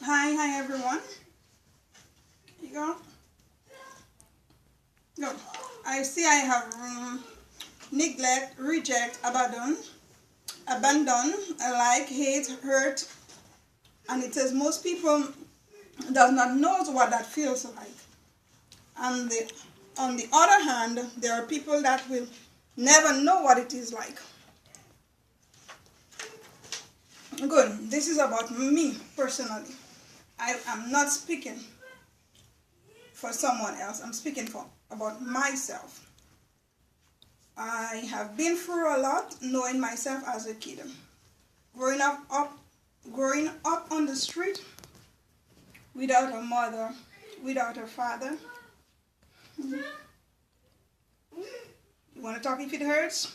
Hi everyone. You go. Go. I see I have neglect, reject, abandon, like, hate, hurt, and it says most people does not know what that feels like. And on the other hand, there are people that will never know what it is like. Good. This is about me personally. I am not speaking for someone else. I'm speaking about myself. I have been through a lot knowing myself as a kid. Growing up on the street without a mother, without a father. You want to talk if it hurts?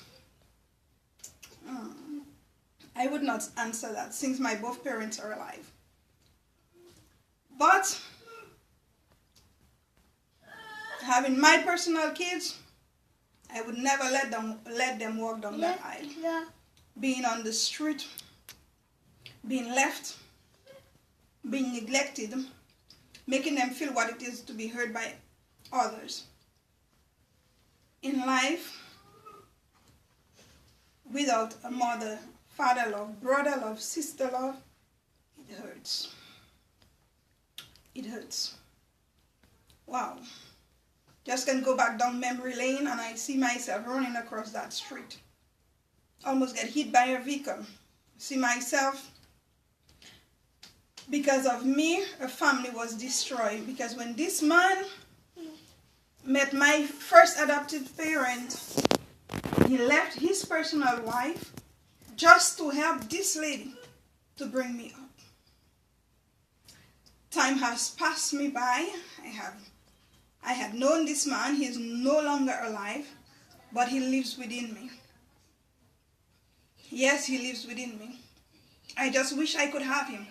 I would not answer that since my both parents are alive. But having my personal kids, I would never let them walk down that aisle. Being on the street, being left, being neglected, making them feel what it is to be hurt by others. In life, without a mother, father love, brother love, sister love, it hurts. It hurts. Wow. Just can go back down memory lane and I see myself running across that street. Almost get hit by a vehicle. See myself, because of me, a family was destroyed. Because when this man met my first adopted parent, he left his personal wife just to help this lady to bring me up. Time has passed me by. I had known this man. He is no longer alive, but he lives within me. Yes, he lives within me. I just wish I could have him,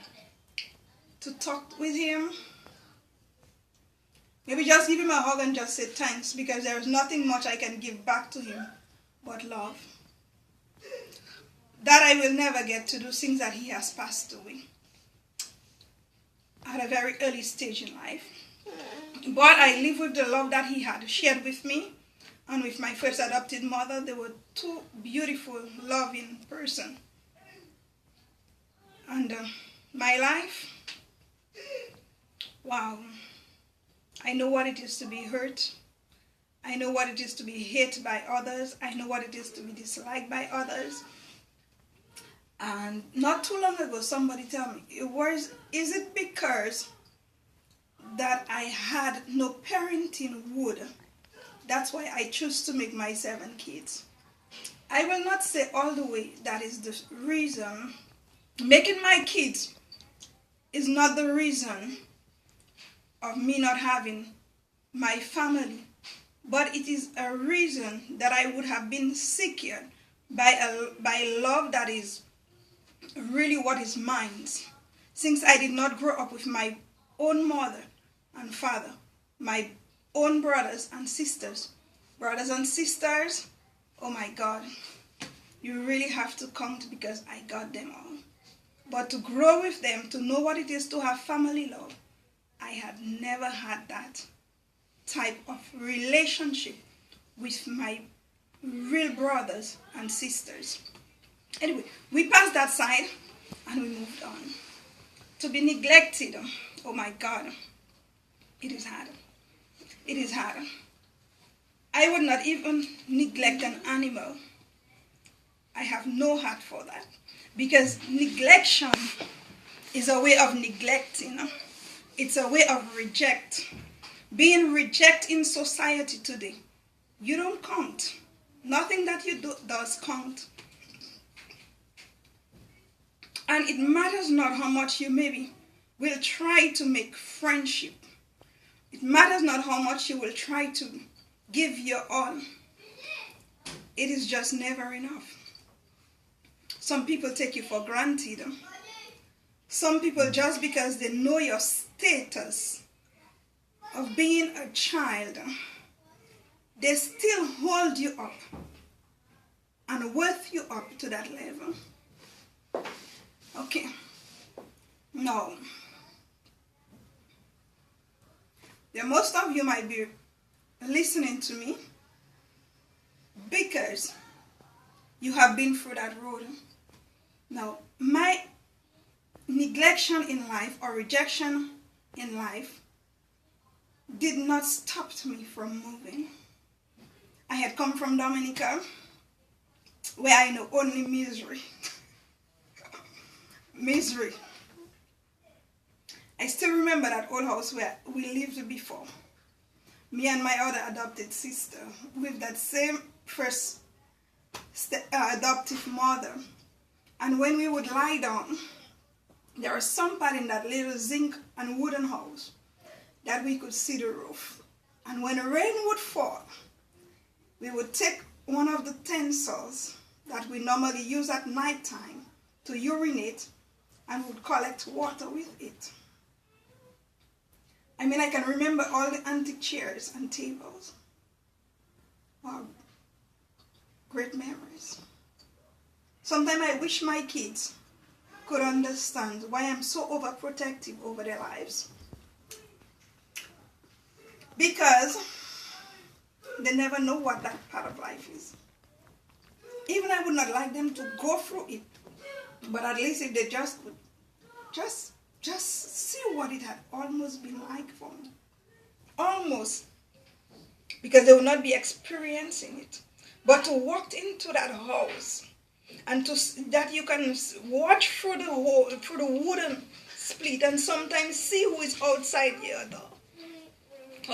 to talk with him. Maybe just give him a hug and just say thanks, because there is nothing much I can give back to him but love. That I will never get to do, since that he has passed away at a very early stage in life. But I live with the love that he had shared with me and with my first adopted mother. They were two beautiful, loving persons. And my life, wow. I know what it is to be hurt. I know what it is to be hated by others. I know what it is to be disliked by others. And not too long ago, somebody told me, is it because that I had no parenting wood? That's why I choose to make my 7 kids. I will not say all the way that is the reason. Making my kids is not the reason of me not having my family, but it is a reason that I would have been secured by love that is really what is mine, since I did not grow up with my own mother and father, my own brothers and sisters. Brothers and sisters, oh my God, you really have to count, because I got them all. But to grow with them, to know what it is to have family love, I had never had that type of relationship with my real brothers and sisters. Anyway, we passed that side and we moved on. To be neglected, oh my God, it is hard. It is hard. I would not even neglect an animal. I have no heart for that, because neglection is a way of neglecting. It's a way of reject. Being rejected in society today, you don't count. Nothing that you do does count. And it matters not how much you maybe will try to make friendship. It matters not how much you will try to give your all. It is just never enough. Some people take you for granted. Some people, just because they know your status of being a child, they still hold you up and worth you up to that level. Okay. No. most of you might be listening to me because you have been through that road. Now, my neglection in life or rejection in life did not stop me from moving. I had come from Dominica, where I know only misery. Misery. I still remember that old house where we lived before. Me and my other adopted sister with that same first adoptive mother. And when we would lie down, there was some part in that little zinc and wooden house that we could see the roof. And when the rain would fall, we would take one of the utensils that we normally use at night time to urinate and would collect water with it. I mean, I can remember all the antique chairs and tables. Wow, great memories. Sometimes I wish my kids could understand why I'm so overprotective over their lives. Because they never know what that part of life is. Even I would not like them to go through it. But at least if they just could just see what it had almost been like for me. Almost. Because they will not be experiencing it. But to walk into that house and that you can watch through the wooden split and sometimes see who is outside your door.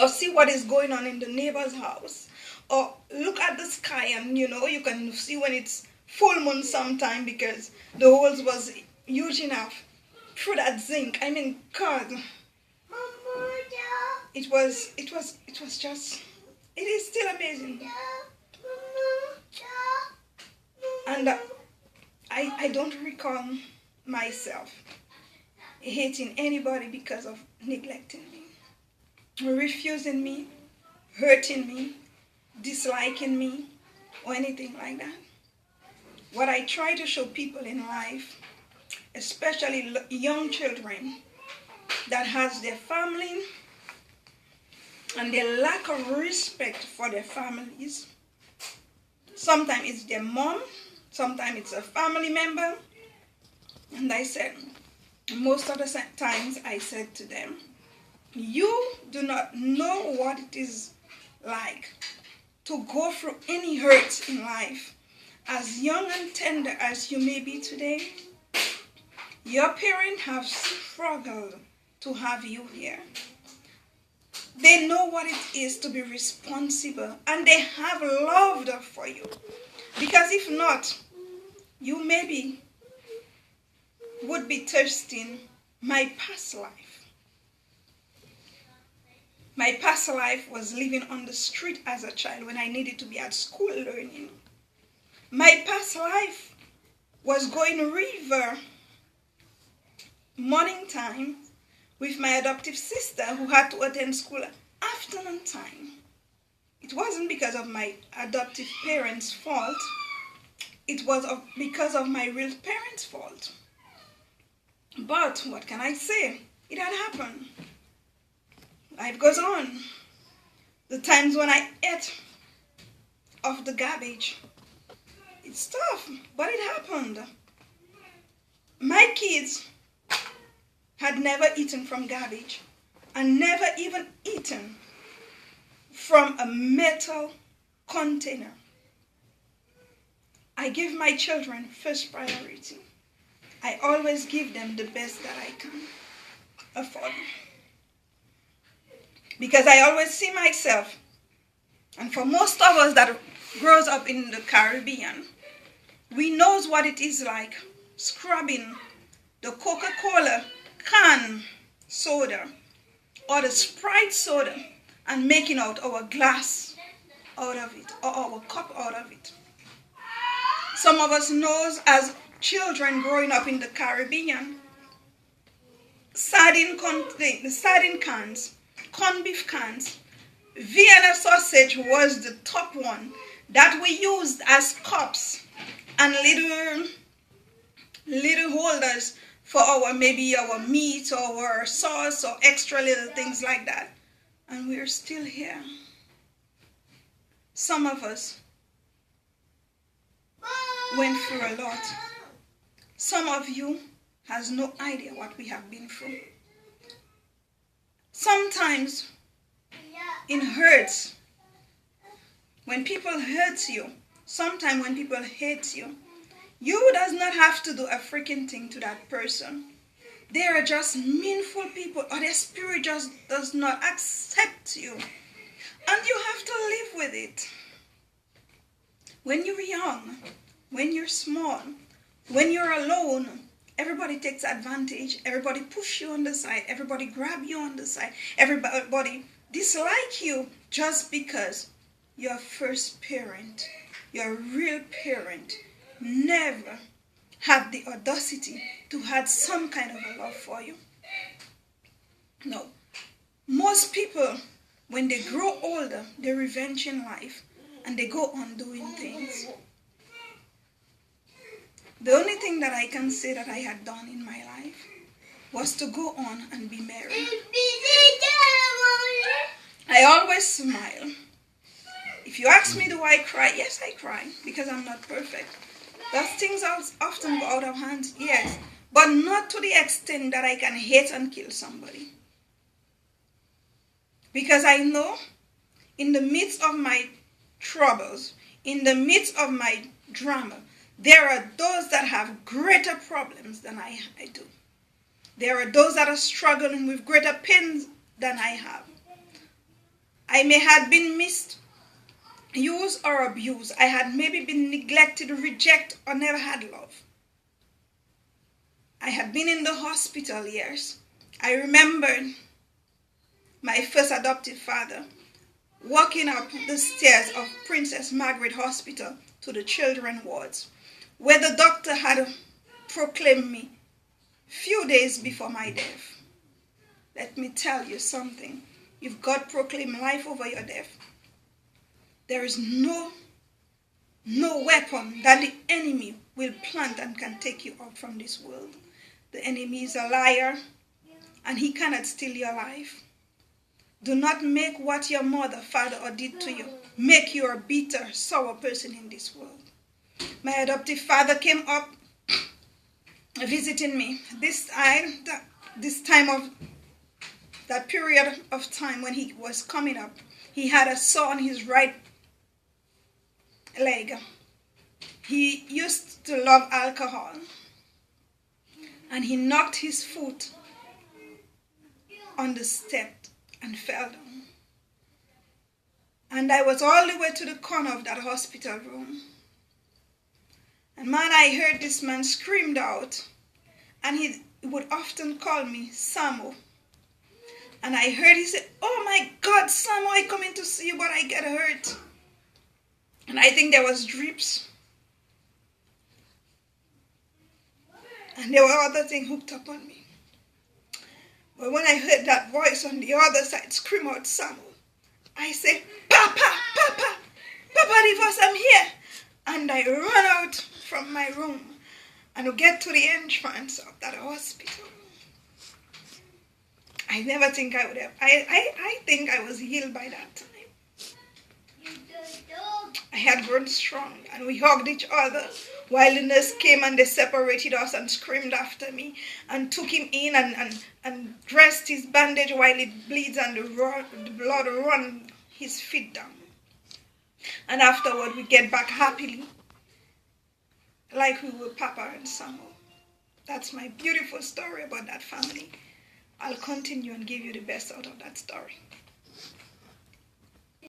Or see what is going on in the neighbor's house. Or look at the sky and you can see when it's full moon sometime because the holes was huge enough. Through that zinc, I mean, God, it is still amazing. And I don't recall myself hating anybody because of neglecting me, refusing me, hurting me, disliking me, or anything like that. What I try to show people in life, especially young children that has their family and their lack of respect for their families. Sometimes it's their mom, sometimes it's a family member. And I said, most of the times I said to them, you do not know what it is like to go through any hurt in life. As young and tender as you may be today, your parents have struggled to have you here. They know what it is to be responsible and they have loved for you. Because if not, you maybe would be thirsting my past life. My past life was living on the street as a child when I needed to be at school learning. My past life was going river morning time with my adoptive sister who had to attend school afternoon time. It wasn't because of my adoptive parents' fault. It was because of my real parents' fault. But what can I say? It had happened. Life goes on. The times when I ate off the garbage, it's tough, but it happened. My kids had never eaten from garbage and never even eaten from a metal container. I give my children first priority. I always give them the best that I can afford. Because I always see myself, and for most of us that grows up in the Caribbean, we knows what it is like scrubbing the Coca-Cola can soda or the Sprite soda and making out our glass out of it or our cup out of it. Some of us knows as children growing up in the Caribbean, sardine cans, corned beef cans, Vienna sausage was the top one that we used as cups and little holders for maybe our meat or our sauce or extra little things like that. and we're still here. Some of us went through a lot. Some of you has no idea what we have been through. Sometimes it hurts when people hurt you. Sometimes when people hate you, you does not have to do a freaking thing to that person. They are just meanful people, or their spirit just does not accept you. And you have to live with it. When you're young, when you're small, when you're alone, everybody takes advantage. Everybody push you on the side. Everybody grab you on the side. Everybody dislike you just because your first parent, your real parent, never had the audacity to have some kind of a love for you. No. Most people, when they grow older, they revenge in life and they go on doing things. The only thing that I can say that I had done in my life was to go on and be married. I always smile. If you ask me, do I cry? Yes, I cry, because I'm not perfect. Those things often go out of hand, yes, but not to the extent that I can hate and kill somebody. Because I know in the midst of my troubles, in the midst of my drama, there are those that have greater problems than I do. There are those that are struggling with greater pains than I have. I may have been misused or abused. I had maybe been neglected, rejected, or never had love. I had been in the hospital years. I remember my first adoptive father walking up the stairs of Princess Margaret Hospital to the children wards, where the doctor had proclaimed me few days before my death. Let me tell you something. If God proclaimed life over your death, there is no weapon that the enemy will plant and can take you out from this world. The enemy is a liar, and he cannot steal your life. Do not make what your mother, father, or did to you make you a bitter, sour person in this world. My adoptive father came up visiting me. This time of that period of time when he was coming up, he had a sore on his right leg. He used to love alcohol, and he knocked his foot on the step and fell down. And I was all the way to the corner of that hospital room. And man, I heard this man screamed out, and he would often call me Samo. And I heard he say, "Oh my God, Samo, I come in to see you, but I get hurt." And I think there was drips. And there were other things hooked up on me. But when I heard that voice on the other side scream out Samo, I said, "Papa, Papa, Papa Rivas, I'm here." And I run out from my room and get to the entrance of that hospital. I never think I would have. I think I was healed by that time. I had grown strong, and we hugged each other while the nurse came and they separated us and screamed after me and took him in and dressed his bandage while it bleeds and the blood run his feet down. And afterward we get back happily like we were Papa and Samo. That's my beautiful story about that family. I'll continue and give you the best out of that story.